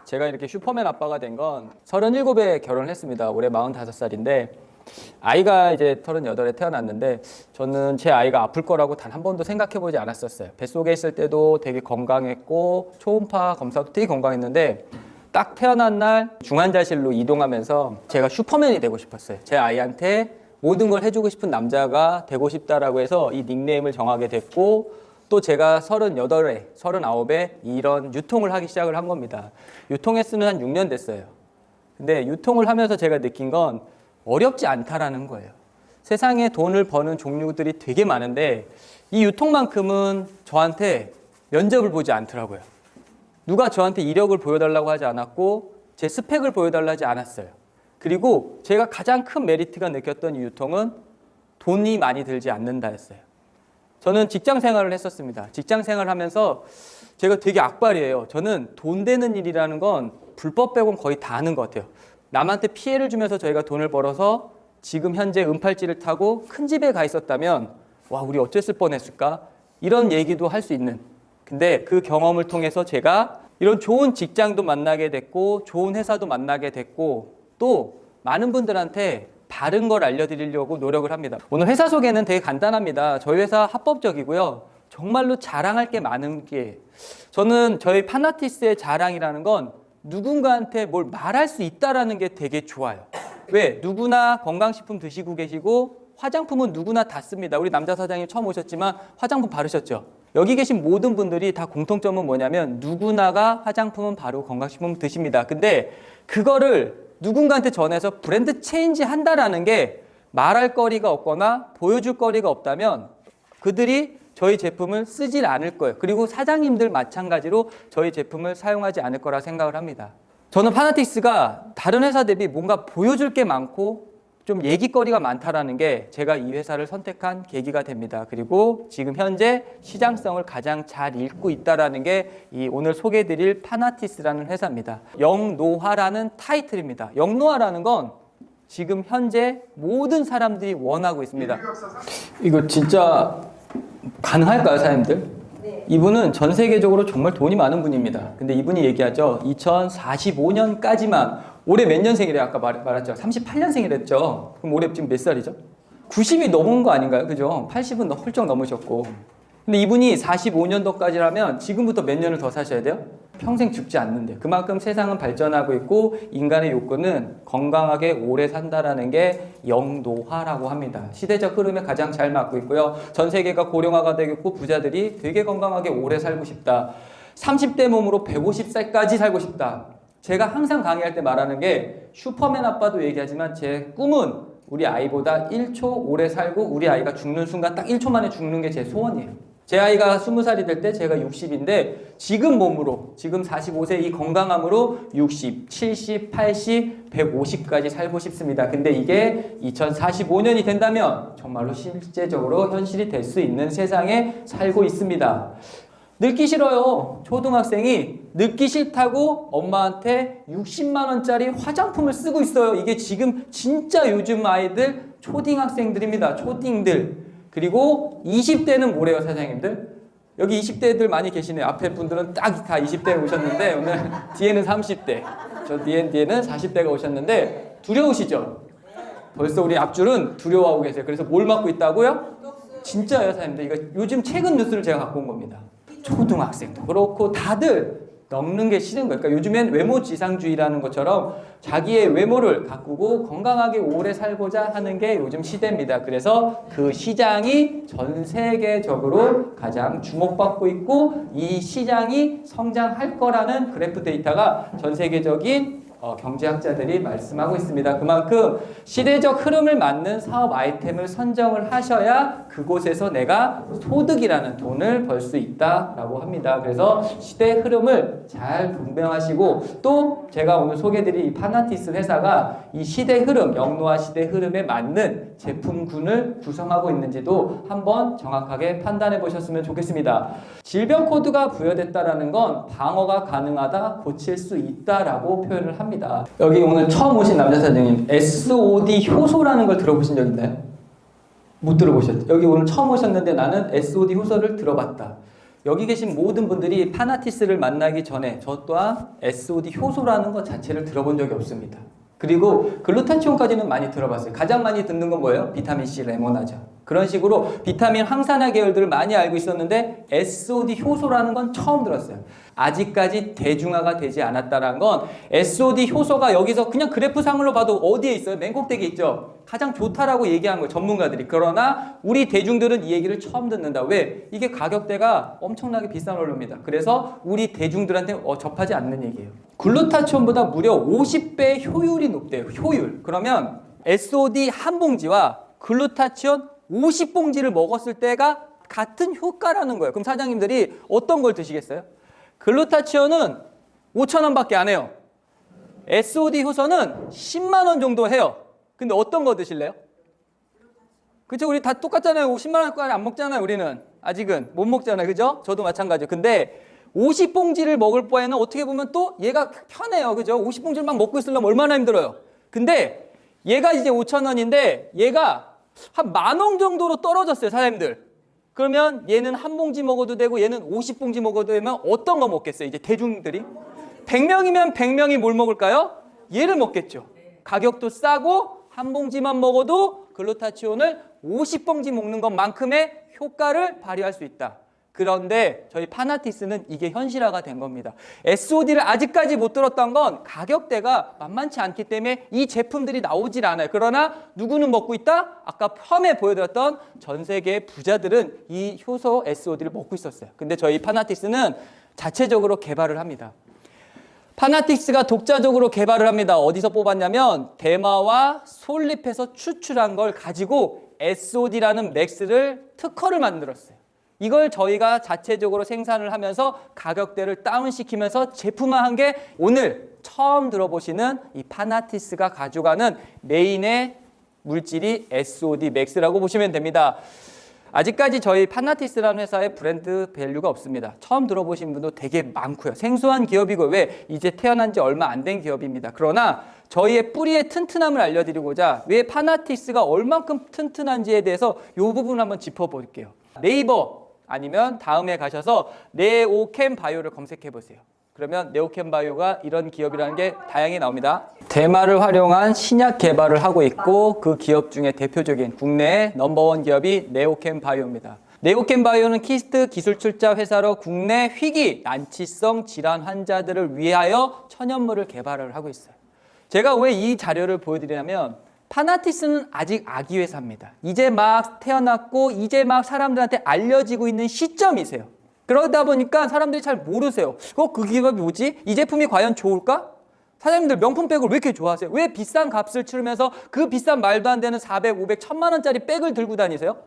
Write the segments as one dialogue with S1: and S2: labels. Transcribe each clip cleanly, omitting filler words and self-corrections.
S1: 제가 이렇게 슈퍼맨 아빠가 된 건 37에 결혼을 했습니다. 올해 45살인데 아이가 이제 38에 태어났는데 저는 제 아이가 아플 거라고 단 한 번도 생각해 보지 않았었어요. 뱃속에 있을 때도 되게 건강했고 초음파 검사도 되게 건강했는데 딱 태어난 날 중환자실로 이동하면서 제가 슈퍼맨이 되고 싶었어요. 제 아이한테 모든 걸 해주고 싶은 남자가 되고 싶다라고 해서 이 닉네임을 정하게 됐고 또 제가 38에, 39에 이런 유통을 하기 시작을 한 겁니다. 유통했으면 한 6년 됐어요. 근데 유통을 하면서 제가 느낀 건 어렵지 않다라는 거예요. 세상에 돈을 버는 종류들이 되게 많은데 이 유통만큼은 저한테 면접을 보지 않더라고요. 누가 저한테 이력을 보여달라고 하지 않았고 제 스펙을 보여달라고 하지 않았어요. 그리고 제가 가장 큰 메리트가 느꼈던 이 유통은 돈이 많이 들지 않는다 했어요. 저는 직장 생활을 했었습니다. 직장 생활을 하면서 제가 되게 악발이에요. 저는 돈 되는 일이라는 건 불법 빼곤 거의 다 하는 것 같아요. 남한테 피해를 주면서 저희가 돈을 벌어서 지금 현재 은팔찌를 타고 큰 집에 가 있었다면 와 우리 어땠을 뻔했을까? 이런 얘기도 할 수 있는. 근데 그 경험을 통해서 제가 이런 좋은 직장도 만나게 됐고 좋은 회사도 만나게 됐고 또 많은 분들한테 바른 걸 알려드리려고 노력을 합니다. 오늘 회사 소개는 되게 간단합니다. 저희 회사 합법적이고요. 정말로 자랑할 게 많은 게 저는 저희 파나티스의 자랑이라는 건 누군가한테 뭘 말할 수 있다라는 게 되게 좋아요. 왜? 누구나 건강식품 드시고 계시고 화장품은 누구나 다 씁니다. 우리 남자 사장님 처음 오셨지만 화장품 바르셨죠? 여기 계신 모든 분들이 다 공통점은 뭐냐면 누구나가 화장품은 바르고 건강식품 드십니다. 근데 그거를 누군가한테 전해서 브랜드 체인지 한다라는 게 말할 거리가 없거나 보여줄 거리가 없다면 그들이 저희 제품을 쓰질 않을 거예요. 그리고 사장님들 마찬가지로 저희 제품을 사용하지 않을 거라 생각을 합니다. 저는 파나틱스가 다른 회사 대비 뭔가 보여줄 게 많고 좀 얘기거리가 많다라는 게 제가 이 회사를 선택한 계기가 됩니다. 그리고 지금 현재 시장성을 가장 잘 읽고 있다라는 게 이 오늘 소개해드릴 파나티스라는 회사입니다. 영노화라는 타이틀입니다. 영노화라는 건 지금 현재 모든 사람들이 원하고 있습니다. 이거 진짜 가능할까요, 사장님들?
S2: 네.
S1: 이분은 전 세계적으로 정말 돈이 많은 분입니다. 근데 이분이 얘기하죠. 2045년까지만 올해 몇 년생이래요? 아까 말했죠. 38년생이랬죠. 그럼 올해 지금 몇 살이죠? 90이 넘은 거 아닌가요? 그죠? 80은 훌쩍 넘으셨고. 근데 이분이 45년도까지라면 지금부터 몇 년을 더 사셔야 돼요? 평생 죽지 않는데. 그만큼 세상은 발전하고 있고 인간의 욕구는 건강하게 오래 산다라는 게 영노화라고 합니다. 시대적 흐름에 가장 잘 맞고 있고요. 전 세계가 고령화가 되겠고 부자들이 되게 건강하게 오래 살고 싶다. 30대 몸으로 150살까지 살고 싶다. 제가 항상 강의할 때 말하는 게 슈퍼맨 아빠도 얘기하지만 제 꿈은 우리 아이보다 1초 오래 살고 우리 아이가 죽는 순간 딱 1초 만에 죽는 게 제 소원이에요. 제 아이가 20살이 될 때 제가 60인데 지금 몸으로 지금 45세 이 건강함으로 60, 70, 80, 150까지 살고 싶습니다. 근데 이게 2045년이 된다면 정말로 실제적으로 현실이 될 수 있는 세상에 살고 있습니다. 늙기 싫어요. 초등학생이 늙기 싫다고 엄마한테 60만 원짜리 화장품을 쓰고 있어요. 이게 지금 진짜 요즘 아이들 초딩학생들입니다. 초딩들. 그리고 20대는 뭐래요, 사장님들? 여기 20대들 많이 계시네요. 앞에 분들은 딱 다 20대 오셨는데 오늘 뒤에는 30대. 저 뒤에는 40대가 오셨는데 두려우시죠? 벌써 우리 앞줄은 두려워하고 계세요. 그래서 뭘 맡고 있다고요? 진짜요, 사장님들. 이거 요즘 최근 뉴스를 제가 갖고 온 겁니다. 초등학생도 그렇고 다들 넘는 게 싫은 거예요. 그러니까 요즘엔 외모 지상주의라는 것처럼 자기의 외모를 가꾸고 건강하게 오래 살고자 하는 게 요즘 시대입니다. 그래서 그 시장이 전 세계적으로 가장 주목받고 있고 이 시장이 성장할 거라는 그래프 데이터가 전 세계적인 경제학자들이 말씀하고 있습니다. 그만큼 시대적 흐름을 맞는 사업 아이템을 선정을 하셔야 그곳에서 내가 소득이라는 돈을 벌 수 있다라고 합니다. 그래서 시대 흐름을 잘 분명하시고 또 제가 오늘 소개해드릴 이 파나티스 회사가 이 시대 흐름, 영노화 시대 흐름에 맞는 제품군을 구성하고 있는지도 한번 정확하게 판단해 보셨으면 좋겠습니다. 질병 코드가 부여됐다라는 건 방어가 가능하다, 고칠 수 있다라고 표현을 합니다. 여기 오늘 처음 오신 남자 사장님 SOD 효소라는 걸 들어보신 적 있나요? 못 들어보셨죠? 여기 오늘 처음 오셨는데 나는 SOD 효소를 들어봤다. 여기 계신 모든 분들이 파나티스를 만나기 전에 저 또한 SOD 효소라는 것 자체를 들어본 적이 없습니다. 그리고 글루타치온까지는 많이 들어봤어요. 가장 많이 듣는 건 뭐예요? 비타민C, 레모나죠. 그런 식으로 비타민 항산화 계열들을 많이 알고 있었는데 SOD 효소라는 건 처음 들었어요. 아직까지 대중화가 되지 않았다는 건 SOD 효소가 여기서 그냥 그래프상으로 봐도 어디에 있어요? 맨 꼭대기에 있죠. 가장 좋다라고 얘기한 거예요, 전문가들이. 그러나 우리 대중들은 이 얘기를 처음 듣는다. 왜? 이게 가격대가 엄청나게 비싼 원료입니다. 그래서 우리 대중들한테 접하지 않는 얘기예요. 글루타치온보다 무려 50배 효율이 높대요. 효율. 그러면 SOD 한 봉지와 글루타치온 50봉지를 먹었을 때가 같은 효과라는 거예요. 그럼 사장님들이 어떤 걸 드시겠어요? 글루타치온은 5,000원밖에 안 해요. SOD 효소는 10만 원 정도 해요. 근데 어떤 거 드실래요? 그쵸? 우리 다 똑같잖아요. 10만 원까지 안 먹잖아요. 우리는 아직은 못 먹잖아요. 그죠? 저도 마찬가지예요. 근데 50봉지를 먹을 바에는 어떻게 보면 또 얘가 편해요. 그죠? 50봉지를 막 먹고 있으려면 얼마나 힘들어요. 근데 얘가 이제 5,000원인데 얘가 한 10,000원 정도로 떨어졌어요, 사장님들. 그러면 얘는 한 봉지 먹어도 되고 얘는 50봉지 먹어도 되면 어떤 거 먹겠어요, 이제 대중들이? 100명이면 100명이 뭘 먹을까요? 얘를 먹겠죠. 가격도 싸고 한 봉지만 먹어도 글루타치온을 50봉지 먹는 것만큼의 효과를 발휘할 수 있다. 그런데 저희 파나티스는 이게 현실화가 된 겁니다. SOD를 아직까지 못 들었던 건 가격대가 만만치 않기 때문에 이 제품들이 나오질 않아요. 그러나 누구는 먹고 있다? 아까 처음에 보여드렸던 전 세계 부자들은 이 효소 SOD를 먹고 있었어요. 근데 저희 파나티스는 자체적으로 개발을 합니다. 파나틱스가 독자적으로 개발을 합니다. 어디서 뽑았냐면 대마와 솔잎에서 추출한 걸 가지고 SOD라는 맥스를 특허를 만들었어요. 이걸 저희가 자체적으로 생산을 하면서 가격대를 다운시키면서 제품화한 게 오늘 처음 들어보시는 이 파나티스가 가져가는 메인의 물질이 SOD 맥스라고 보시면 됩니다. 아직까지 저희 파나티스라는 회사의 브랜드 밸류가 없습니다. 처음 들어보신 분도 되게 많고요. 생소한 기업이고 왜 이제 태어난 지 얼마 안 된 기업입니다. 그러나 저희의 뿌리의 튼튼함을 알려드리고자 왜 파나티스가 얼만큼 튼튼한지에 대해서 이 부분 한번 짚어볼게요. 네이버 아니면 다음에 가셔서 네오캠 바이오를 검색해 보세요. 그러면 네오캠 바이오가 이런 기업이라는 게 다양히 나옵니다. 대마를 활용한 신약 개발을 하고 있고 그 기업 중에 대표적인 국내의 넘버원 기업이 네오캠 바이오입니다. 네오캠 바이오는 키스트 기술 출자 회사로 국내 희귀 난치성 질환 환자들을 위하여 천연물을 개발을 하고 있어요. 제가 왜 이 자료를 보여드리냐면 파나티스는 아직 아기 회사입니다. 이제 막 태어났고 이제 막 사람들한테 알려지고 있는 시점이세요. 그러다 보니까 사람들이 잘 모르세요. 그 기업이 뭐지? 이 제품이 과연 좋을까? 사장님들 명품백을 왜 이렇게 좋아하세요? 왜 비싼 값을 치르면서 그 비싼 말도 안 되는 400, 500, 1000만 원짜리 백을 들고 다니세요?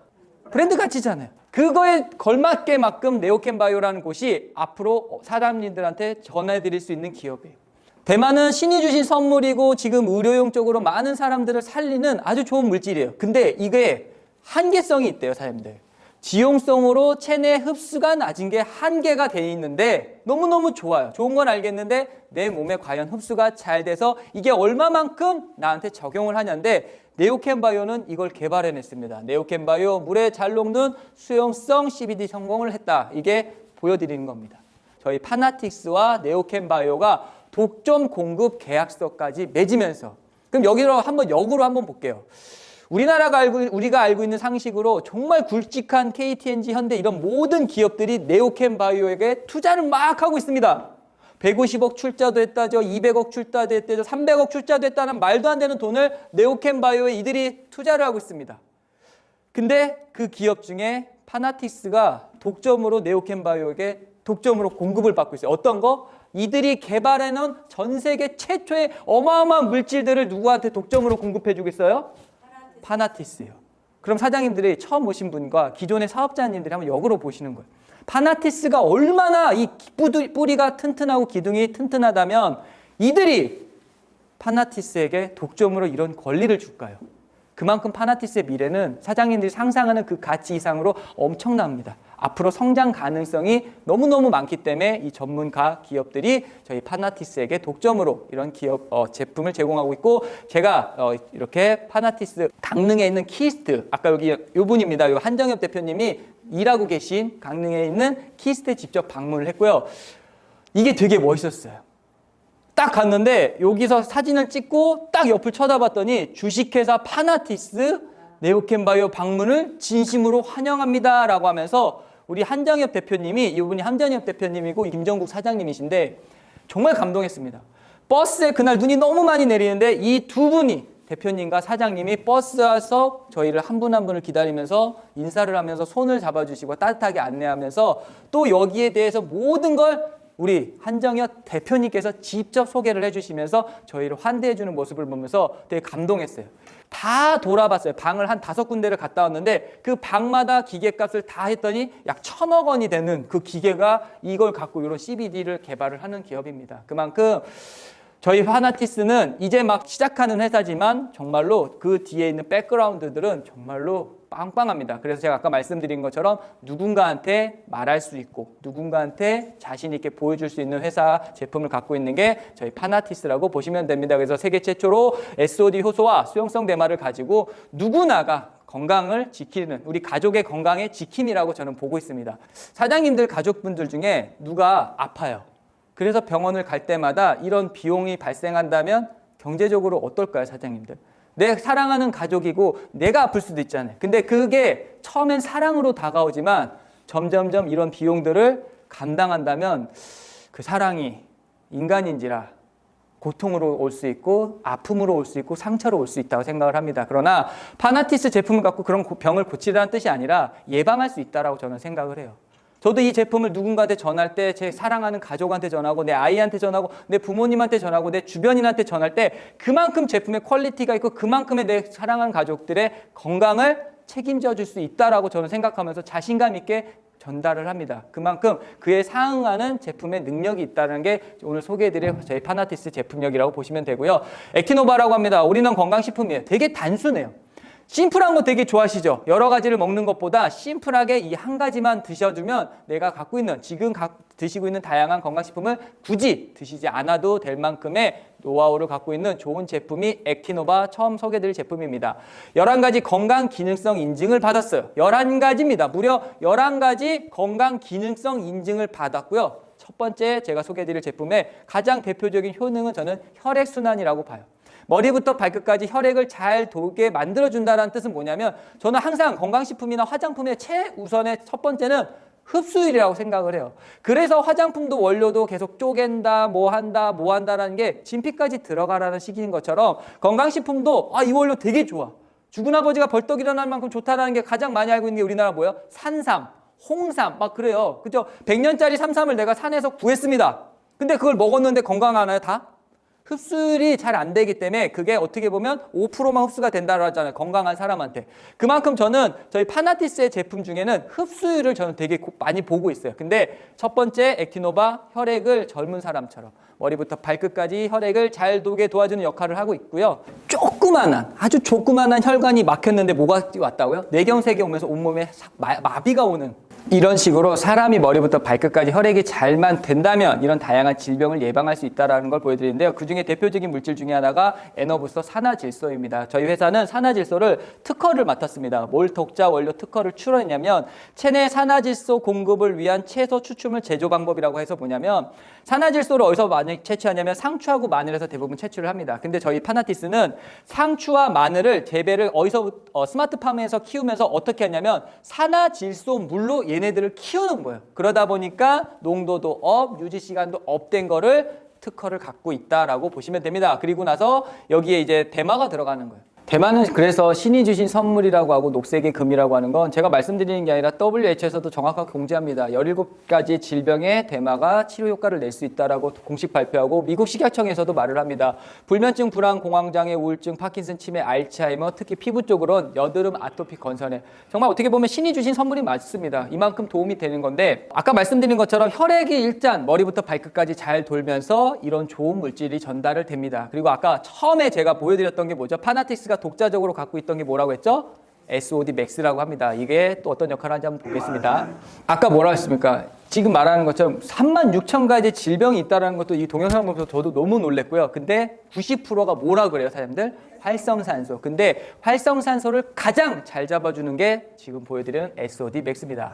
S1: 브랜드 가치잖아요. 그거에 걸맞게 만큼 네오캠 바이오라는 곳이 앞으로 사장님들한테 전해드릴 수 있는 기업이에요. 대마는 신이 주신 선물이고 지금 의료용 쪽으로 많은 사람들을 살리는 아주 좋은 물질이에요. 근데 이게 한계성이 있대요, 사장님들. 지용성으로 체내 흡수가 낮은 게 한계가 돼 있는데 너무너무 좋아요. 좋은 건 알겠는데 내 몸에 과연 흡수가 잘 돼서 이게 얼마만큼 나한테 적용을 하냐인데 네오캠 바이오는 이걸 개발해냈습니다. 네오캠 바이오 물에 잘 녹는 수용성 CBD 성공을 했다. 이게 보여드리는 겁니다. 저희 파나틱스와 네오캠 바이오가 독점 공급 계약서까지 맺으면서 그럼 여기로 한번 역으로 한번 볼게요. 우리가 알고 있는 상식으로 정말 굵직한 KTNG, 현대 이런 모든 기업들이 네오캠 바이오에게 투자를 막 하고 있습니다. 150억 출자도 했다죠. 200억 출자도 했다죠. 300억 출자도 했다는 말도 안 되는 돈을 네오캠 바이오에 이들이 투자를 하고 있습니다. 근데 그 기업 중에 파나틱스가 독점으로 네오캠 바이오에게 독점으로 공급을 받고 있어요. 어떤 거? 이들이 개발해놓은 전 세계 최초의 어마어마한 물질들을 누구한테 독점으로 공급해주고 있어요? 파나티스예요. 그럼 사장님들이 처음 오신 분과 기존의 사업자님들이 한번 역으로 보시는 거예요. 파나티스가 얼마나 이 뿌리가 튼튼하고 기둥이 튼튼하다면 이들이 파나티스에게 독점으로 이런 권리를 줄까요? 그만큼 파나티스의 미래는 사장님들이 상상하는 그 가치 이상으로 엄청납니다. 앞으로 성장 가능성이 너무너무 많기 때문에 이 전문가 기업들이 저희 파나티스에게 독점으로 이런 기업 제품을 제공하고 있고, 제가 이렇게 파나티스 강릉에 있는 키스트, 아까 여기 요 분입니다. 요 한정엽 대표님이 일하고 계신 강릉에 있는 키스트에 직접 방문을 했고요. 이게 되게 멋있었어요. 딱 갔는데 여기서 사진을 찍고 딱 옆을 쳐다봤더니 주식회사 파나티스 네오캠바이오 방문을 진심으로 환영합니다 라고 하면서 우리 한정엽 대표님이, 이분이 한정엽 대표님이고 김정국 사장님이신데 정말 감동했습니다. 버스에 그날 눈이 너무 많이 내리는데 이 두 분이, 대표님과 사장님이 버스 와서 저희를 한 분 한 분을 기다리면서 인사를 하면서 손을 잡아주시고 따뜻하게 안내하면서 또 여기에 대해서 모든 걸 우리 한정엽 대표님께서 직접 소개를 해주시면서 저희를 환대해주는 모습을 보면서 되게 감동했어요. 다 돌아봤어요. 방을 한 5군데를 갔다 왔는데 그 방마다 기계값을 다 했더니 약 1,000억 원이 되는 그 기계가 이걸 갖고 이런 CBD를 개발을 하는 기업입니다. 그만큼 저희 파나티스는 이제 막 시작하는 회사지만 정말로 그 뒤에 있는 백그라운드들은 정말로 빵빵합니다. 그래서 제가 아까 말씀드린 것처럼 누군가한테 말할 수 있고 누군가한테 자신 있게 보여줄 수 있는 회사 제품을 갖고 있는 게 저희 파나티스라고 보시면 됩니다. 그래서 세계 최초로 SOD 효소와 수용성 대마를 가지고 누구나가 건강을 지키는, 우리 가족의 건강의 지킴이라고 저는 보고 있습니다. 사장님들 가족분들 중에 누가 아파요. 그래서 병원을 갈 때마다 이런 비용이 발생한다면 경제적으로 어떨까요, 사장님들? 내 사랑하는 가족이고 내가 아플 수도 있잖아요. 근데 그게 처음엔 사랑으로 다가오지만 점점점 이런 비용들을 감당한다면 그 사랑이 인간인지라 고통으로 올 수 있고 아픔으로 올 수 있고 상처로 올 수 있다고 생각을 합니다. 그러나 파나티스 제품을 갖고 그런 병을 고치라는 뜻이 아니라 예방할 수 있다고 저는 생각을 해요. 저도 이 제품을 누군가한테 전할 때 제 사랑하는 가족한테 전하고 내 아이한테 전하고 내 부모님한테 전하고 내 주변인한테 전할 때 그만큼 제품의 퀄리티가 있고 그만큼의 내 사랑하는 가족들의 건강을 책임져 줄 수 있다라고 저는 생각하면서 자신감 있게 전달을 합니다. 그만큼 그에 상응하는 제품의 능력이 있다는 게 오늘 소개해드릴 저희 파나티스 제품력이라고 보시면 되고요. 액티노바라고 합니다. 올인원 건강식품이에요. 되게 단순해요. 심플한 거 되게 좋아하시죠? 여러 가지를 먹는 것보다 심플하게 이 한 가지만 드셔주면 내가 갖고 있는, 지금 드시고 있는 다양한 건강식품을 굳이 드시지 않아도 될 만큼의 노하우를 갖고 있는 좋은 제품이 액티노바 처음 소개드릴 제품입니다. 11가지 건강 기능성 인증을 받았어요. 11가지입니다. 무려 11가지 건강 기능성 인증을 받았고요. 첫 번째 제가 소개드릴 제품의 가장 대표적인 효능은 저는 혈액순환이라고 봐요. 머리부터 발끝까지 혈액을 잘 돌게 만들어준다는 뜻은 뭐냐면 저는 항상 건강식품이나 화장품의 최우선의 첫 번째는 흡수율이라고 생각을 해요. 그래서 화장품도 원료도 계속 쪼갠다, 뭐 한다라는 게 진피까지 들어가라는 식인 것처럼 건강식품도 이 원료 되게 좋아. 죽은 아버지가 벌떡 일어날 만큼 좋다라는 게 가장 많이 알고 있는 게 우리나라 뭐예요? 산삼, 홍삼 막 그래요. 그죠? 100년짜리 삼삼을 내가 산에서 구했습니다. 근데 그걸 먹었는데 건강하나요, 다? 흡수율이 잘 안 되기 때문에 그게 어떻게 보면 5%만 흡수가 된다고 하잖아요. 건강한 사람한테. 그만큼 저는 저희 파나티스의 제품 중에는 흡수율을 저는 되게 많이 보고 있어요. 근데 첫 번째 액티노바 혈액을 젊은 사람처럼 머리부터 발끝까지 혈액을 잘 돌게 도와주는 역할을 하고 있고요. 아주 조그만한 혈관이 막혔는데 뭐가 왔다고요? 뇌경색이 오면서 온몸에 마비가 오는 이런 식으로 사람이 머리부터 발끝까지 혈액이 잘만 된다면 이런 다양한 질병을 예방할 수 있다는 걸 보여드리는데요. 그중에 대표적인 물질 중에 하나가 에너부스터 산화질소입니다. 저희 회사는 산화질소를 특허를 맡았습니다. 뭘 독자 원료 특허를 출원했냐면 체내 산화질소 공급을 위한 채소 추출물 제조 방법이라고 해서 뭐냐면 산화질소를 어디서 많이 채취하냐면 상추하고 마늘에서 대부분 채취를 합니다. 근데 저희 파나티스는 상추와 마늘을 재배를 어디서 스마트팜에서 키우면서 어떻게 하냐면 산화질소 물로 얘네들을 키우는 거예요. 그러다 보니까 농도도 업, 유지 시간도 업된 거를 특허를 갖고 있다라고 보시면 됩니다. 그리고 나서 여기에 이제 대마가 들어가는 거예요. 대마는 그래서 신이 주신 선물이라고 하고 녹색의 금이라고 하는 건 제가 말씀드리는 게 아니라 WHO에서도 정확하게 공지합니다. 17가지 질병에 대마가 치료 효과를 낼 수 있다라고 공식 발표하고 미국 식약청에서도 말을 합니다. 불면증, 불안, 공황장애, 우울증, 파킨슨, 치매, 알츠하이머, 특히 피부 쪽으로는 여드름, 아토피, 건선에 정말 어떻게 보면 신이 주신 선물이 맞습니다. 이만큼 도움이 되는 건데 아까 말씀드린 것처럼 혈액이 일단 머리부터 발끝까지 잘 돌면서 이런 좋은 물질이 전달을 됩니다. 그리고 아까 처음에 제가 보여드렸던 게 뭐죠? 파나티스가 독자적으로 갖고 있던 게 뭐라고 했죠? SOD 맥스라고 합니다. 이게 또 어떤 역할을 하는지 한번 보겠습니다. 아까 뭐라 했습니까? 지금 말하는 것처럼 36,000가지 질병이 있다는 것도 이 동영상 보면서 저도 너무 놀랬고요. 근데 90%가 뭐라 그래요, 사장님들? 활성산소. 근데 활성산소를 가장 잘 잡아주는 게 지금 보여드리는 SOD 맥스입니다.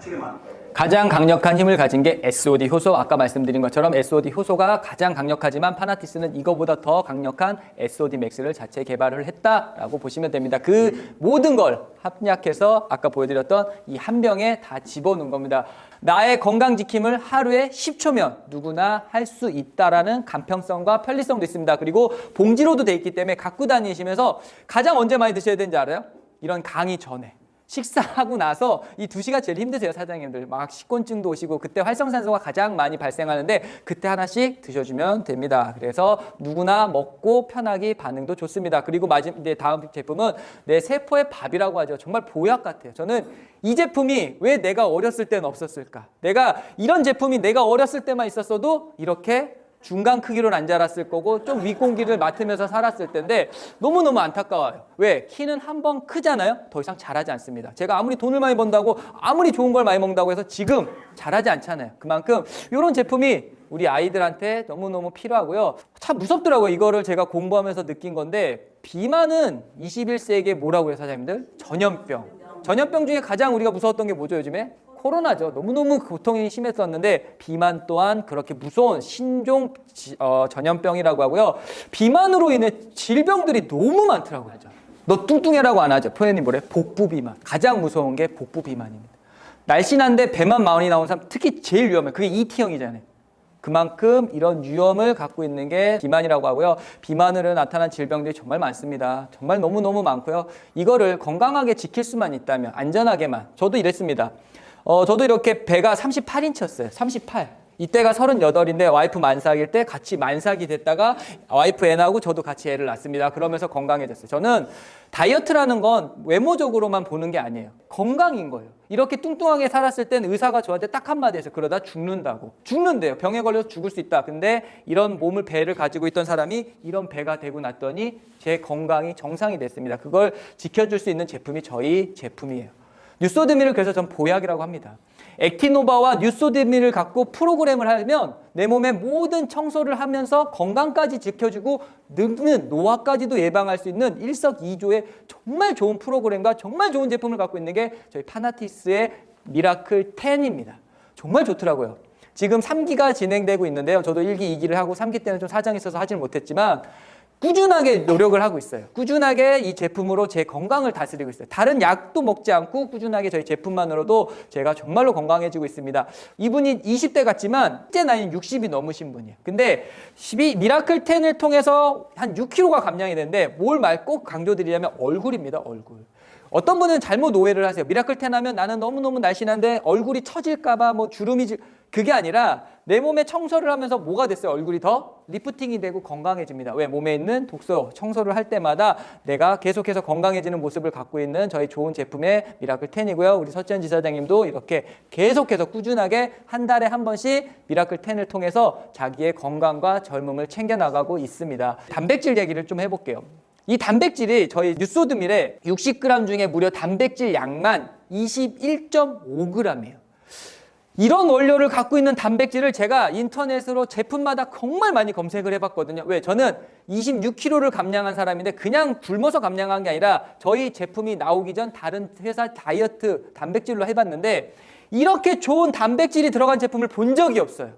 S1: 가장 강력한 힘을 가진 게 SOD 효소. 아까 말씀드린 것처럼 SOD 효소가 가장 강력하지만 파나티스는 이거보다 더 강력한 SOD 맥스를 자체 개발을 했다라고 보시면 됩니다. 그 모든 걸 합약해서 아까 보여드렸던 이 한 병에 다 집어넣은 겁니다. 나의 건강 지킴을 하루에 10초면 누구나 할 수 있다라는 간편성과 편리성도 있습니다. 그리고 봉지로도 돼 있기 때문에 갖고 다니시면서 가장 언제 많이 드셔야 되는지 알아요? 이런 강의 전에. 식사하고 나서 이 2시가 제일 힘드세요, 사장님들. 막 식곤증도 오시고 그때 활성산소가 가장 많이 발생하는데 그때 하나씩 드셔주면 됩니다. 그래서 누구나 먹고 편하게 반응도 좋습니다. 그리고 이제 다음 제품은 내 세포의 밥이라고 하죠. 정말 보약 같아요. 저는 이 제품이 왜 내가 어렸을 때는 없었을까? 내가 이런 제품이 내가 어렸을 때만 있었어도 이렇게 중간 크기로는 안 자랐을 거고 좀 윗공기를 맡으면서 살았을 텐데 너무너무 안타까워요. 왜? 키는 한 번 크잖아요. 더 이상 자라지 않습니다. 제가 아무리 돈을 많이 번다고 아무리 좋은 걸 많이 먹는다고 해서 지금 자라지 않잖아요. 그만큼 이런 제품이 우리 아이들한테 너무너무 필요하고요. 참 무섭더라고요. 이거를 제가 공부하면서 느낀 건데 비만은 21세기에 뭐라고 해요, 사장님들? 전염병. 전염병 중에 가장 우리가 무서웠던 게 뭐죠, 요즘에? 코로나죠. 너무너무 고통이 심했었는데 비만 또한 그렇게 무서운 신종 전염병이라고 하고요. 비만으로 인해 질병들이 너무 많더라고요. 너 뚱뚱해라고 안 하죠. 표현이 뭐래? 복부 비만. 가장 무서운 게 복부 비만입니다. 날씬한데 배만 많이 나온 사람 특히 제일 위험해. 그게 ET형이잖아요. 그만큼 이런 위험을 갖고 있는 게 비만이라고 하고요. 비만으로 나타난 질병들이 정말 많습니다. 정말 너무너무 많고요. 이거를 건강하게 지킬 수만 있다면 안전하게만. 저도 이랬습니다. 저도 이렇게 배가 38인치였어요. 38. 이때가 38인데 와이프 만삭일 때 같이 만삭이 됐다가 와이프 애 낳고 저도 같이 애를 낳습니다. 그러면서 건강해졌어요. 저는 다이어트라는 건 외모적으로만 보는 게 아니에요. 건강인 거예요. 이렇게 뚱뚱하게 살았을 땐 의사가 저한테 딱 한마디 해서 그러다 죽는다고. 죽는데요. 병에 걸려서 죽을 수 있다. 근데 이런 배를 가지고 있던 사람이 이런 배가 되고 났더니 제 건강이 정상이 됐습니다. 그걸 지켜줄 수 있는 제품이 저희 제품이에요. 뉴소드밀을 그래서 전 보약이라고 합니다. 액티노바와 뉴소드밀을 갖고 프로그램을 하면 내 몸의 모든 청소를 하면서 건강까지 지켜주고 늙는 노화까지도 예방할 수 있는 일석이조의 정말 좋은 프로그램과 정말 좋은 제품을 갖고 있는 게 저희 파나티스의 미라클 10입니다. 정말 좋더라고요. 지금 3기가 진행되고 있는데요. 저도 1기, 2기를 하고 3기 때는 좀 사정이 있어서 하지는 못했지만 꾸준하게 노력을 하고 있어요. 꾸준하게 이 제품으로 제 건강을 다스리고 있어요. 다른 약도 먹지 않고 꾸준하게 저희 제품만으로도 제가 정말로 건강해지고 있습니다. 이분이 20대 같지만 실제 나이는 60이 넘으신 분이에요. 근데 미라클 10을 통해서 한 6kg가 감량이 되는데 뭘 꼭 강조드리냐면 얼굴입니다. 얼굴. 어떤 분은 잘못 오해를 하세요. 미라클 10 하면 나는 너무너무 날씬한데 얼굴이 처질까봐 주름이 그게 아니라 내 몸에 청소를 하면서 뭐가 됐어요? 얼굴이 더 리프팅이 되고 건강해집니다. 왜? 몸에 있는 독소 청소를 할 때마다 내가 계속해서 건강해지는 모습을 갖고 있는 저희 좋은 제품의 미라클 10이고요. 우리 서지현 지사장님도 이렇게 계속해서 꾸준하게 한 달에 한 번씩 미라클 10을 통해서 자기의 건강과 젊음을 챙겨나가고 있습니다. 단백질 얘기를 좀 해볼게요. 이 단백질이 저희 뉴소드밀의 60g 중에 무려 단백질 양만 21.5g이에요. 이런 원료를 갖고 있는 단백질을 제가 인터넷으로 제품마다 정말 많이 검색을 해봤거든요. 왜? 저는 26kg를 감량한 사람인데 그냥 굶어서 감량한 게 아니라 저희 제품이 나오기 전 다른 회사 다이어트 단백질로 해봤는데 이렇게 좋은 단백질이 들어간 제품을 본 적이 없어요.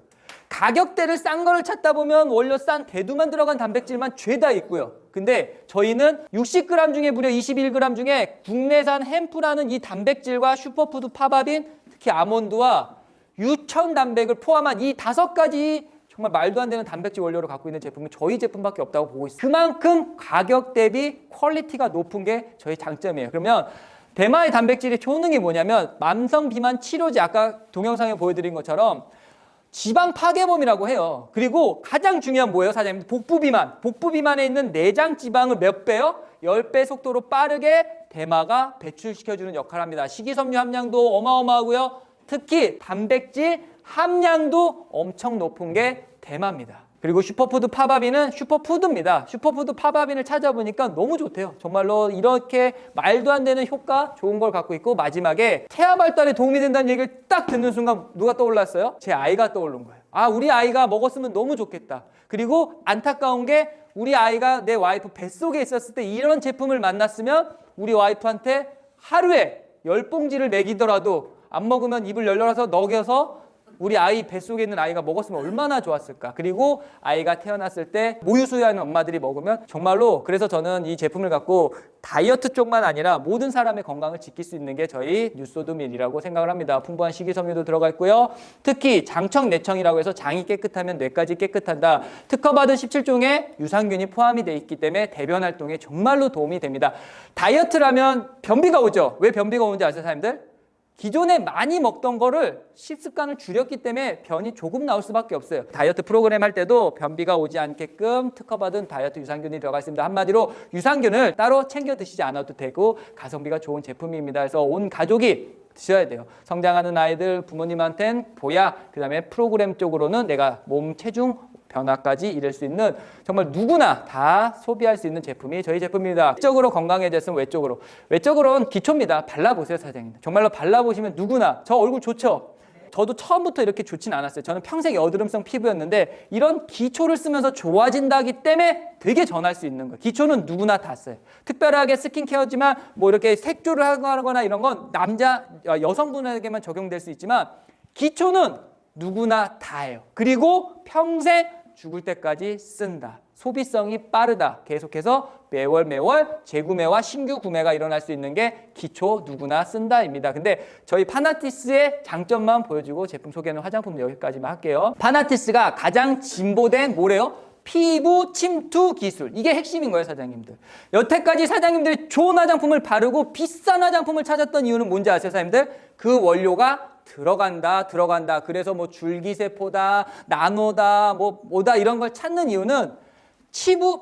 S1: 가격대를 싼 거를 찾다 보면 원료 싼 대두만 들어간 단백질만 죄다 있고요. 근데 저희는 60g 중에 무려 21g 중에 국내산 햄프라는 이 단백질과 슈퍼푸드 파바빈, 특히 아몬드와 유천 단백을 포함한 이 5가지 정말 말도 안 되는 단백질 원료를 갖고 있는 제품은 저희 제품밖에 없다고 보고 있어요. 그만큼 가격 대비 퀄리티가 높은 게 저희 장점이에요. 그러면 대마의 단백질의 효능이 뭐냐면 만성 비만 치료제, 아까 동영상에 보여드린 것처럼 지방 파괴범이라고 해요. 그리고 가장 중요한 뭐예요, 사장님? 복부 비만. 복부 비만에 있는 내장 지방을 몇 배요? 10배 속도로 빠르게 대마가 배출시켜주는 역할을 합니다. 식이섬유 함량도 어마어마하고요. 특히 단백질 함량도 엄청 높은 게 대마입니다. 그리고 슈퍼푸드 파바비는 슈퍼푸드입니다. 슈퍼푸드 파바비를 찾아보니까 너무 좋대요. 정말로 이렇게 말도 안 되는 효과 좋은 걸 갖고 있고, 마지막에 태아 발달에 도움이 된다는 얘기를 딱 듣는 순간 누가 떠올랐어요? 제 아이가 떠오른 거예요. 아, 우리 아이가 먹었으면 너무 좋겠다. 그리고 안타까운 게 우리 아이가 내 와이프 뱃속에 있었을 때 이런 제품을 만났으면 우리 와이프한테 하루에 10봉지를 먹이더라도 안 먹으면 입을 열려서 먹여서 우리 아이 뱃속에 있는 아이가 먹었으면 얼마나 좋았을까. 그리고 아이가 태어났을 때 모유 수유하는 엄마들이 먹으면 정말로, 그래서 저는 이 제품을 갖고 다이어트 쪽만 아니라 모든 사람의 건강을 지킬 수 있는 게 저희 뉴소드밀이라고 생각을 합니다. 풍부한 식이섬유도 들어가 있고요. 특히 장청 내청이라고 해서 장이 깨끗하면 뇌까지 깨끗한다. 특허받은 17종의 유산균이 포함이 돼 있기 때문에 대변 활동에 정말로 도움이 됩니다. 다이어트라면 변비가 오죠. 왜 변비가 오는지 아세요, 사람들? 기존에 많이 먹던 거를 식습관을 줄였기 때문에 변이 조금 나올 수밖에 없어요. 다이어트 프로그램 할 때도 변비가 오지 않게끔 특허받은 다이어트 유산균이 들어가 있습니다. 한마디로 유산균을 따로 챙겨 드시지 않아도 되고 가성비가 좋은 제품입니다. 그래서 온 가족이 드셔야 돼요. 성장하는 아이들, 부모님한테는 보약, 그 다음에 프로그램 쪽으로는 내가 몸 체중 변화까지 이룰 수 있는, 정말 누구나 다 소비할 수 있는 제품이 저희 제품입니다. 외적으로 건강해졌으면 외적으로. 외적으로는 기초입니다. 발라보세요, 사장님. 정말로 발라보시면 누구나, 저 얼굴 좋죠? 저도 처음부터 이렇게 좋진 않았어요. 저는 평생 여드름성 피부였는데 이런 기초를 쓰면서 좋아진다기 때문에 되게 전할 수 있는 거예요. 기초는 누구나 다 써요. 특별하게 스킨케어지만 뭐 이렇게 색조를 하거나 이런 건 여성분에게만 적용될 수 있지만 기초는 누구나 다 해요. 그리고 평생 죽을 때까지 쓴다. 소비성이 빠르다. 계속해서 매월 재구매와 신규 구매가 일어날 수 있는 게 기초 누구나 쓴다입니다. 근데 저희 파나티스의 장점만 보여주고 제품 소개는 화장품 여기까지만 할게요. 파나티스가 가장 진보된 뭐래요? 피부 침투 기술. 이게 핵심인 거예요, 사장님들. 여태까지 사장님들이 좋은 화장품을 바르고 비싼 화장품을 찾았던 이유는 뭔지 아세요, 사장님들? 그 원료가 들어간다. 그래서 뭐 줄기세포다, 나노다, 뭐다 이런 걸 찾는 이유는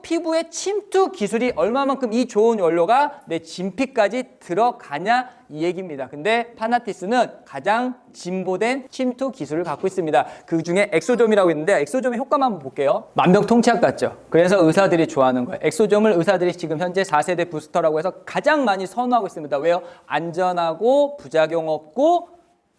S1: 피부의 침투 기술이 얼마만큼 이 좋은 원료가 내 진피까지 들어가냐 이 얘기입니다. 근데 파나티스는 가장 진보된 침투 기술을 갖고 있습니다. 그 중에 엑소점이라고 있는데 엑소점의 효과만 한번 볼게요. 만병통치약 같죠? 그래서 의사들이 좋아하는 거예요. 엑소점을 의사들이 지금 현재 4세대 부스터라고 해서 가장 많이 선호하고 있습니다. 왜요? 안전하고 부작용 없고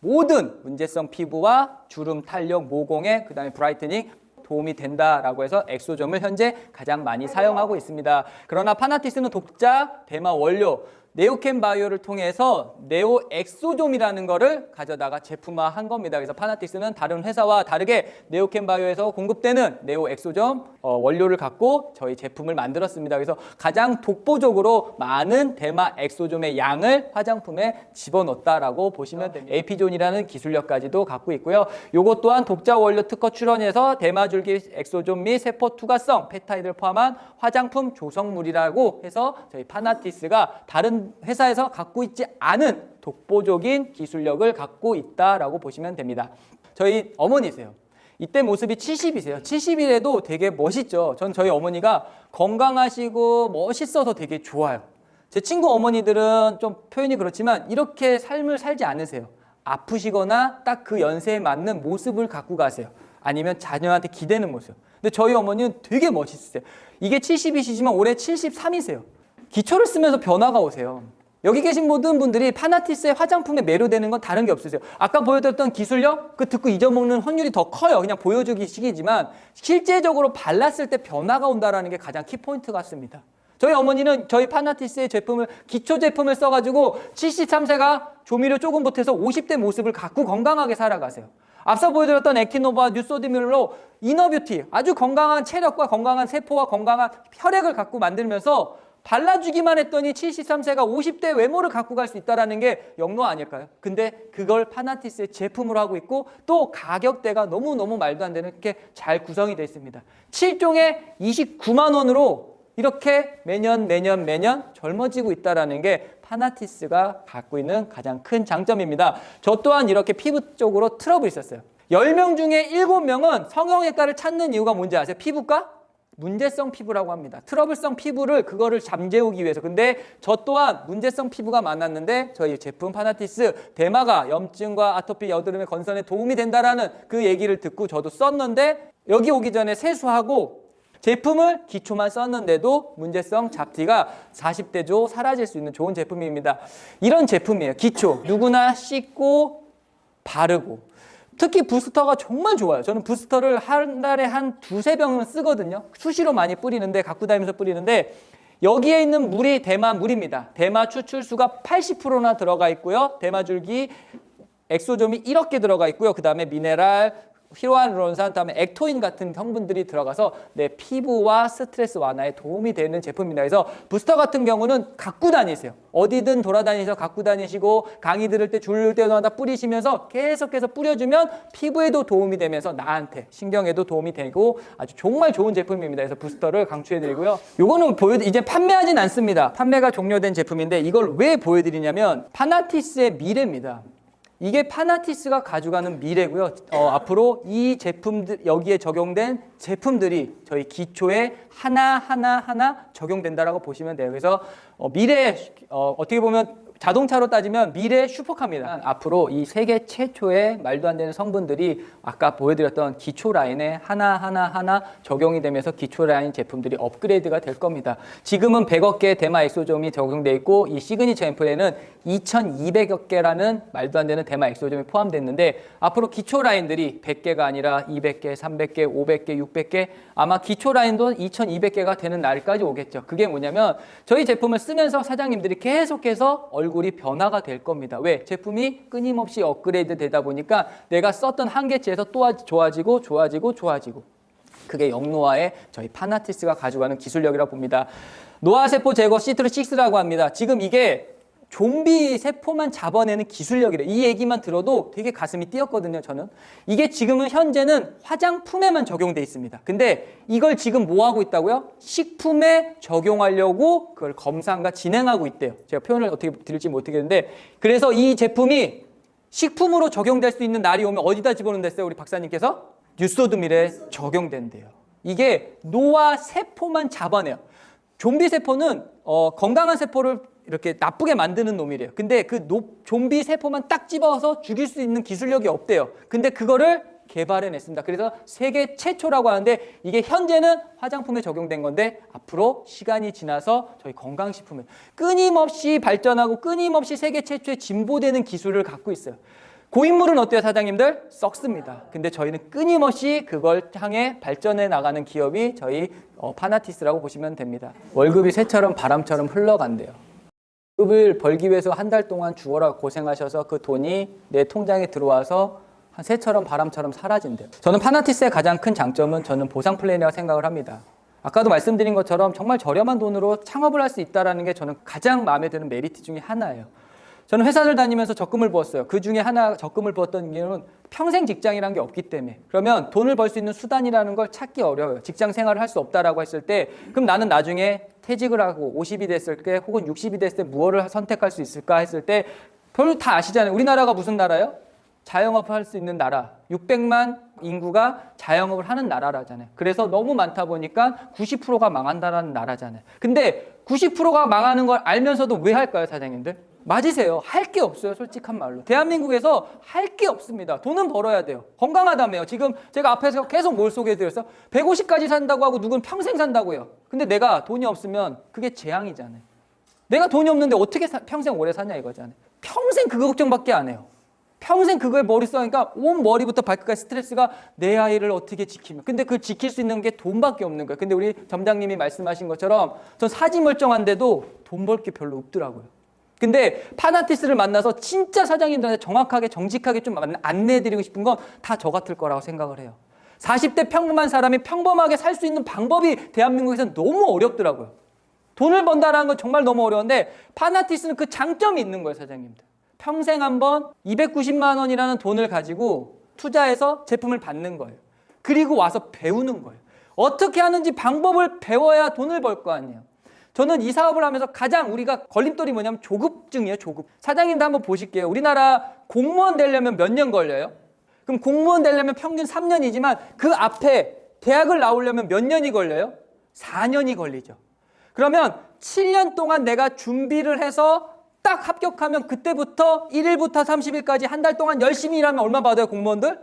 S1: 모든 문제성 피부와 주름, 탄력, 모공에 그다음에 브라이트닝 도움이 된다라고 해서 엑소점을 현재 가장 많이 사용하고 있습니다. 그러나 파나티스는 독자 대마 원료 네오캠 바이오를 통해서 네오 엑소좀이라는 거를 가져다가 제품화한 겁니다. 그래서 파나티스는 다른 회사와 다르게 네오캠 바이오에서 공급되는 네오 엑소좀 원료를 갖고 저희 제품을 만들었습니다. 그래서 가장 독보적으로 많은 대마 엑소좀의 양을 화장품에 집어넣었다라고 보시면 됩니다. 에피존이라는 기술력까지도 갖고 있고요. 요것 또한 독자 원료 특허 출원해서 대마줄기 엑소좀 및 세포 투과성 펩타이드를 포함한 화장품 조성물이라고 해서 저희 파나티스가 다른 회사에서 갖고 있지 않은 독보적인 기술력을 갖고 있다라고 보시면 됩니다. 저희 어머니세요. 이때 모습이 70이세요. 70이라도 되게 멋있죠. 전 저희 어머니가 건강하시고 멋있어서 되게 좋아요. 제 친구 어머니들은 좀 표현이 그렇지만 이렇게 삶을 살지 않으세요. 아프시거나 딱 그 연세에 맞는 모습을 갖고 가세요. 아니면 자녀한테 기대는 모습. 근데 저희 어머니는 되게 멋있으세요. 이게 70이시지만 올해 73이세요. 기초를 쓰면서 변화가 오세요. 여기 계신 모든 분들이 파나티스의 화장품에 매료되는 건 다른 게 없으세요. 아까 보여드렸던 기술력, 그 듣고 잊어먹는 확률이 더 커요. 그냥 보여주기 식이지만 실제적으로 발랐을 때 변화가 온다는 게 가장 키포인트 같습니다. 저희 어머니는 저희 파나티스의 제품을, 기초 제품을 써가지고 73세가 조미료 조금 보태서 50대 모습을 갖고 건강하게 살아가세요. 앞서 보여드렸던 액티노바, 뉴소디밀로 이너뷰티, 아주 건강한 체력과 건강한 세포와 건강한 혈액을 갖고 만들면서 발라주기만 했더니 73세가 50대 외모를 갖고 갈 수 있다는 게 영로 아닐까요? 근데 그걸 파나티스의 제품으로 하고 있고 또 가격대가 너무너무 말도 안 되는 게 잘 구성이 되어 있습니다. 7종에 29만 원으로 이렇게 매년 젊어지고 있다는 게 파나티스가 갖고 있는 가장 큰 장점입니다. 저 또한 이렇게 피부 쪽으로 트러블이 있었어요. 10명 중에 7명은 성형외과를 찾는 이유가 뭔지 아세요? 피부과? 문제성 피부라고 합니다. 트러블성 피부를 그거를 잠재우기 위해서. 근데 저 또한 문제성 피부가 많았는데 저희 제품 파나티스 대마가 염증과 아토피, 여드름의 건선에 도움이 된다라는 그 얘기를 듣고 저도 썼는데 여기 오기 전에 세수하고 제품을 기초만 썼는데도 문제성 잡티가 40대조 사라질 수 있는 좋은 제품입니다. 이런 제품이에요. 기초. 누구나 씻고 바르고. 특히 부스터가 정말 좋아요. 저는 부스터를 한 달에 한 두세 병은 쓰거든요. 수시로 많이 뿌리는데, 갖고 다니면서 뿌리는데, 여기에 있는 물이 대마 물입니다. 대마 추출수가 80%나 들어가 있고요. 대마줄기, 엑소좀이 이렇게 들어가 있고요. 그 다음에 미네랄, 히로알루론산, 다음에 액토인 같은 성분들이 들어가서 내 피부와 스트레스 완화에 도움이 되는 제품입니다. 그래서 부스터 같은 경우는 갖고 다니세요. 어디든 돌아다니셔서 갖고 다니시고 강의 들을 때 줄 때마다 뿌리시면서 계속해서 뿌려주면 피부에도 도움이 되면서 나한테 신경에도 도움이 되고 아주 정말 좋은 제품입니다. 그래서 부스터를 강추해드리고요. 요거는 이제 판매하진 않습니다. 판매가 종료된 제품인데 이걸 왜 보여드리냐면 파나티스의 미래입니다. 이게 파나티스가 가져가는 미래고요. 앞으로 이 제품들, 여기에 적용된 제품들이 저희 기초에 하나 적용된다라고 보시면 돼요. 그래서 미래, 어떻게 보면 자동차로 따지면 미래 슈퍼카입니다. 앞으로 이 세계 최초의 말도 안 되는 성분들이 아까 보여드렸던 기초 라인에 하나 적용이 되면서 기초 라인 제품들이 업그레이드가 될 겁니다. 지금은 100억 개의 대마 엑소좀이 적용되어 있고 이 시그니처 앰플에는 2200여 개라는 말도 안 되는 대마 엑소좀이 포함됐는데 앞으로 기초 라인들이 100개가 아니라 200개, 300개, 500개, 600개 아마 기초 라인도 2200개가 되는 날까지 오겠죠. 그게 뭐냐면 저희 제품을 쓰면서 사장님들이 계속해서 얼굴이 변화가 될 겁니다. 왜? 제품이 끊임없이 업그레이드 되다 보니까 내가 썼던 한계치에서 또 좋아지고 그게 영노화의 저희 파나티스가 가져가는 기술력이라고 봅니다. 노화세포 제거 시트루6라고 합니다. 지금 이게 좀비 세포만 잡아내는 기술력이래요. 이 얘기만 들어도 되게 가슴이 뛰었거든요, 저는. 이게 지금은 현재는 화장품에만 적용돼 있습니다. 근데 이걸 지금 뭐 하고 있다고요? 식품에 적용하려고 그걸 검사가 진행하고 있대요. 제가 표현을 어떻게 드릴지 모르겠는데 그래서 이 제품이 식품으로 적용될 수 있는 날이 오면 어디다 집어넣는댔어요, 우리 박사님께서? 뉴소드밀에 적용된대요. 이게 노화 세포만 잡아내요. 좀비 세포는 건강한 세포를 이렇게 나쁘게 만드는 놈이래요. 근데 그 좀비 세포만 딱 집어서 죽일 수 있는 기술력이 없대요. 근데 그거를 개발해냈습니다. 그래서 세계 최초라고 하는데 이게 현재는 화장품에 적용된 건데 앞으로 시간이 지나서 저희 건강식품에 끊임없이 발전하고 끊임없이 세계 최초의 진보되는 기술을 갖고 있어요. 고인물은 어때요, 사장님들? 썩습니다. 근데 저희는 끊임없이 그걸 향해 발전해 나가는 기업이 저희 파나티스라고 보시면 됩니다. 월급이 새처럼 바람처럼 흘러간대요. 월급을 벌기 위해서 한 달 동안 죽어라 고생하셔서 그 돈이 내 통장에 들어와서 한 새처럼 바람처럼 사라진대요. 저는 파나티스의 가장 큰 장점은 저는 보상 플랜이라고 생각을 합니다. 아까도 말씀드린 것처럼 정말 저렴한 돈으로 창업을 할 수 있다는 게 저는 가장 마음에 드는 메리트 중에 하나예요. 저는 회사를 다니면서 적금을 부었어요. 그 중에 하나 적금을 부었던 이유는 평생 직장이라는 게 없기 때문에. 그러면 돈을 벌 수 있는 수단이라는 걸 찾기 어려워요. 직장 생활을 할 수 없다라고 했을 때 그럼 나는 나중에 퇴직을 하고 50이 됐을 때 혹은 60이 됐을 때 무엇을 선택할 수 있을까 했을 때 별로 다 아시잖아요. 우리나라가 무슨 나라예요? 자영업을 할 수 있는 나라. 600만 인구가 자영업을 하는 나라라잖아요. 그래서 너무 많다 보니까 90%가 망한다라는 나라잖아요. 근데 90%가 망하는 걸 알면서도 왜 할까요, 사장님들? 맞으세요. 할 게 없어요, 솔직한 말로. 대한민국에서 할 게 없습니다. 돈은 벌어야 돼요. 건강하다며요. 지금 제가 앞에서 계속 뭘 소개해드렸어요? 150까지 산다고 하고 누군 평생 산다고요. 근데 내가 돈이 없으면 그게 재앙이잖아요. 내가 돈이 없는데 어떻게 평생 오래 사냐 이거잖아요. 평생 그거 걱정밖에 안 해요. 평생 그거에 머리 써니까 온 머리부터 발끝까지 스트레스가 내 아이를 어떻게 지키면. 근데 그걸 지킬 수 있는 게 돈밖에 없는 거예요. 근데 우리 점장님이 말씀하신 것처럼 전 사지멀쩡한데도 돈 벌 게 별로 없더라고요. 근데 파나티스를 만나서 진짜 사장님들한테 정확하게 정직하게 좀 안내해드리고 싶은 건 다 저 같을 거라고 생각을 해요. 40대 평범한 사람이 평범하게 살 수 있는 방법이 대한민국에서는 너무 어렵더라고요. 돈을 번다라는 건 정말 너무 어려운데 파나티스는 그 장점이 있는 거예요, 사장님들. 평생 한번 290만 원이라는 돈을 가지고 투자해서 제품을 받는 거예요. 그리고 와서 배우는 거예요. 어떻게 하는지 방법을 배워야 돈을 벌 거 아니에요. 저는 이 사업을 하면서 가장 우리가 걸림돌이 뭐냐면 조급증이에요, 조급. 사장님도 한번 보실게요. 우리나라 공무원 되려면 몇 년 걸려요? 그럼 공무원 되려면 평균 3년이지만 그 앞에 대학을 나오려면 몇 년이 걸려요? 4년이 걸리죠. 그러면 7년 동안 내가 준비를 해서 딱 합격하면 그때부터 1일부터 30일까지 한 달 동안 열심히 일하면 얼마 받아요, 공무원들?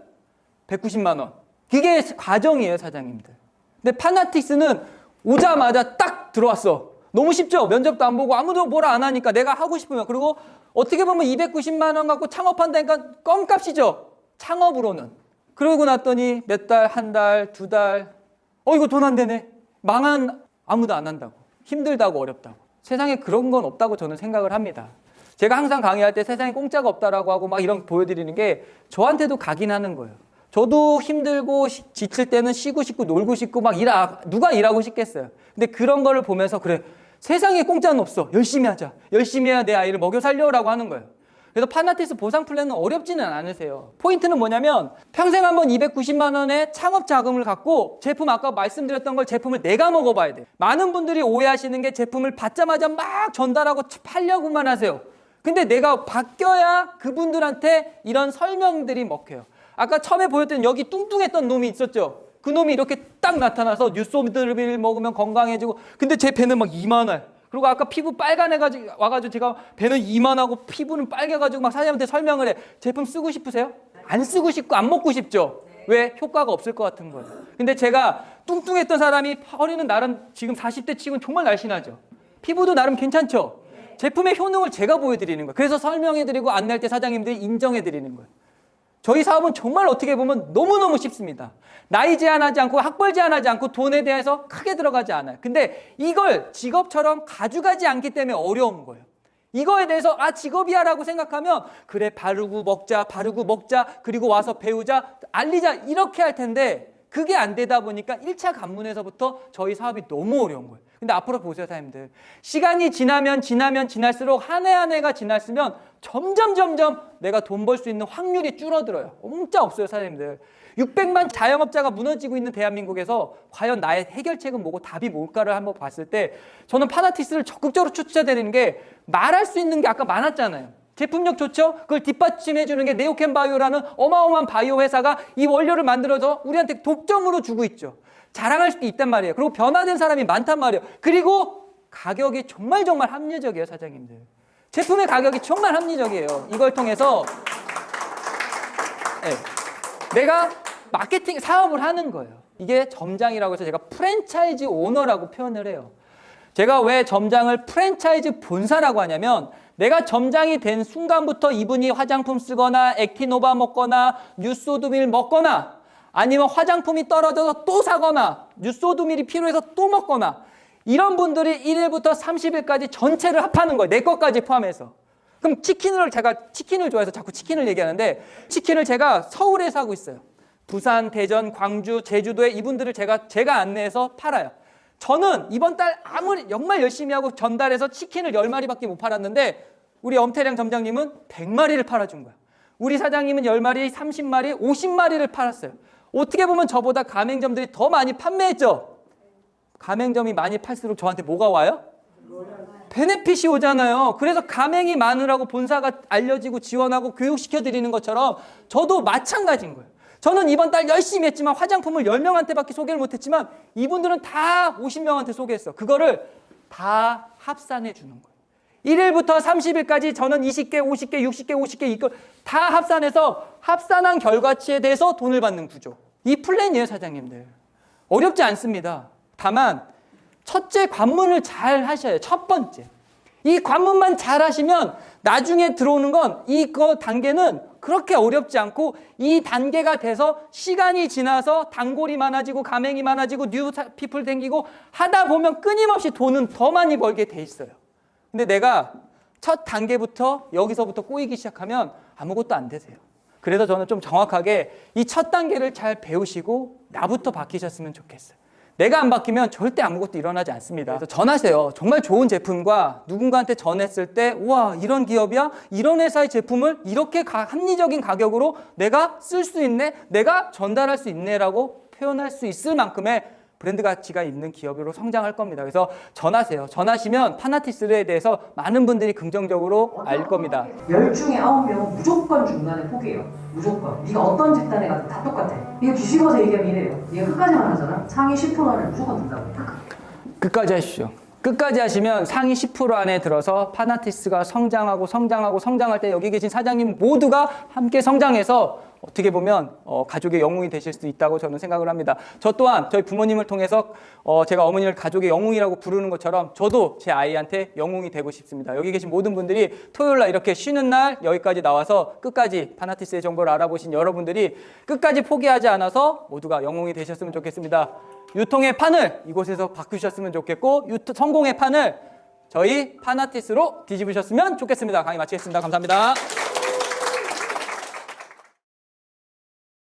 S1: 190만 원. 그게 과정이에요, 사장님들. 근데 파나틱스는 오자마자 딱 들어왔어. 너무 쉽죠? 면접도 안 보고 아무도 뭐라 안 하니까 내가 하고 싶으면. 그리고 어떻게 보면 290만 원 갖고 창업한다니까 껌값이죠. 창업으로는. 그러고 났더니 몇 달, 한 달, 두 달. 이거 돈 안 되네. 망한 아무도 안 한다고. 힘들다고 어렵다고. 세상에 그런 건 없다고 저는 생각을 합니다. 제가 항상 강의할 때 세상에 공짜가 없다라고 하고 막 이런 보여드리는 게 저한테도 각인하는 거예요. 저도 힘들고 지칠 때는 쉬고 싶고 놀고 싶고 막 누가 일하고 싶겠어요. 근데 그런 거를 보면서 그래, 세상에 공짜는 없어. 열심히 하자. 열심히 해야 내 아이를 먹여 살려라고 하는 거예요. 그래서 파나틱스 보상 플랜은 어렵지는 않으세요. 포인트는 뭐냐면 평생 한번 290만 원의 창업 자금을 갖고 제품, 아까 말씀드렸던 걸 제품을 내가 먹어봐야 돼. 많은 분들이 오해하시는 게 제품을 받자마자 막 전달하고 팔려고만 하세요. 근데 내가 바뀌어야 그분들한테 이런 설명들이 먹혀요. 아까 처음에 보였던 여기 뚱뚱했던 놈이 있었죠. 그 놈이 이렇게 딱 나타나서 뉴소미들을 먹으면 건강해지고, 근데 제 배는 막 이만해. 그리고 아까 피부 빨간해가지고 와가지고 제가 배는 이만하고 피부는 빨개가지고 막 사장님한테 설명을 해. 제품 쓰고 싶으세요? 안 쓰고 싶고 안 먹고 싶죠? 왜? 효과가 없을 것 같은 거예요. 근데 제가 뚱뚱했던 사람이 허리는 나름 지금 40대 치고는 정말 날씬하죠. 피부도 나름 괜찮죠? 제품의 효능을 제가 보여드리는 거예요. 그래서 설명해드리고 안내할 때 사장님들이 인정해드리는 거예요. 저희 사업은 정말 어떻게 보면 너무너무 쉽습니다. 나이 제한하지 않고 학벌 제한하지 않고 돈에 대해서 크게 들어가지 않아요. 근데 이걸 직업처럼 가져가지 않기 때문에 어려운 거예요. 이거에 대해서 직업이야 라고 생각하면 그래, 바르고 먹자 그리고 와서 배우자 알리자 이렇게 할 텐데 그게 안 되다 보니까 1차 관문에서부터 저희 사업이 너무 어려운 거예요. 근데 앞으로 보세요, 사장님들. 시간이 지나면 지날수록 한 해 한 해가 지났으면 점점 내가 돈 벌 수 있는 확률이 줄어들어요. 진짜 없어요, 사장님들. 600만 자영업자가 무너지고 있는 대한민국에서 과연 나의 해결책은 뭐고 답이 뭘까를 한번 봤을 때 저는 파나틱스를 적극적으로 추천드리는 게 말할 수 있는 게 아까 많았잖아요. 제품력 좋죠? 그걸 뒷받침해 주는 게 네오캠 바이오라는 어마어마한 바이오 회사가 이 원료를 만들어서 우리한테 독점으로 주고 있죠. 자랑할 수도 있단 말이에요. 그리고 변화된 사람이 많단 말이에요. 그리고 가격이 정말 합리적이에요, 사장님들. 제품의 가격이 정말 합리적이에요. 이걸 통해서 내가 마케팅 사업을 하는 거예요. 이게 점장이라고 해서 제가 프랜차이즈 오너라고 표현을 해요. 제가 왜 점장을 프랜차이즈 본사라고 하냐면 내가 점장이 된 순간부터 이분이 화장품 쓰거나 액티노바 먹거나 뉴소두밀 먹거나 아니면 화장품이 떨어져서 또 사거나 뉴소두밀이 필요해서 또 먹거나 이런 분들이 1일부터 30일까지 전체를 합하는 거예요. 내 것까지 포함해서. 그럼 제가 치킨을 좋아해서 자꾸 치킨을 얘기하는데 치킨을 제가 서울에 사고 있어요. 부산, 대전, 광주, 제주도에 이분들을 제가 안내해서 팔아요. 저는 이번 달 아무리 정말 열심히 하고 전달해서 치킨을 10마리밖에 못 팔았는데 우리 엄태량 점장님은 100마리를 팔아준 거야. 우리 사장님은 10마리, 30마리, 50마리를 팔았어요. 어떻게 보면 저보다 가맹점들이 더 많이 판매했죠. 가맹점이 많이 팔수록 저한테 뭐가 와요? 베네핏이 오잖아요. 그래서 가맹이 많으라고 본사가 알려지고 지원하고 교육시켜드리는 것처럼 저도 마찬가지인 거예요. 저는 이번 달 열심히 했지만 화장품을 10명한테밖에 소개를 못했지만 이분들은 다 50명한테 소개했어. 그거를 다 합산해 주는 거예요. 1일부터 30일까지 저는 20개, 50개, 60개, 50개 이걸 다 합산해서 합산한 결과치에 대해서 돈을 받는 구조. 이 플랜이에요, 사장님들. 어렵지 않습니다. 다만 첫째 관문을 잘 하셔야 해요. 첫 번째. 이 관문만 잘 하시면 나중에 들어오는 건 이거 단계는 그렇게 어렵지 않고 이 단계가 돼서 시간이 지나서 단골이 많아지고 가맹이 많아지고 뉴 피플 생기고 하다 보면 끊임없이 돈은 더 많이 벌게 돼 있어요. 근데 내가 첫 단계부터 여기서부터 꼬이기 시작하면 아무것도 안 되세요. 그래서 저는 좀 정확하게 이 첫 단계를 잘 배우시고 나부터 바뀌셨으면 좋겠어요. 내가 안 바뀌면 절대 아무것도 일어나지 않습니다. 그래서 전하세요. 정말 좋은 제품과 누군가한테 전했을 때 우와, 이런 기업이야? 이런 회사의 제품을 이렇게 합리적인 가격으로 내가 쓸 수 있네? 내가 전달할 수 있네라고 표현할 수 있을 만큼의 브랜드 가치가 있는 기업으로 성장할 겁니다. 그래서 전하세요. 전하시면 파나틱스에 대해서 많은 분들이 긍정적으로 알 겁니다.
S2: 10중에 9명은 무조건 중간에 포기해요. 무조건. 네가 어떤 집단에 가도 다 똑같아. 이거 뒤집어서 얘기하면 이래요. 네가 끝까지만 하잖아. 상위 10%는 무조건 된다고.
S1: 끝까지 하십시오. 끝까지 하시면 상위 10% 안에 들어서 파나티스가 성장할 때 여기 계신 사장님 모두가 함께 성장해서 어떻게 보면 가족의 영웅이 되실 수 있다고 저는 생각을 합니다. 저 또한 저희 부모님을 통해서 제가 어머니를 가족의 영웅이라고 부르는 것처럼 저도 제 아이한테 영웅이 되고 싶습니다. 여기 계신 모든 분들이 토요일 날 이렇게 쉬는 날 여기까지 나와서 끝까지 파나티스의 정보를 알아보신 여러분들이 끝까지 포기하지 않아서 모두가 영웅이 되셨으면 좋겠습니다. 유통의 판을 이곳에서 바꾸셨으면 좋겠고 성공의 판을 저희 파나티스로 뒤집으셨으면 좋겠습니다. 강의 마치겠습니다. 감사합니다.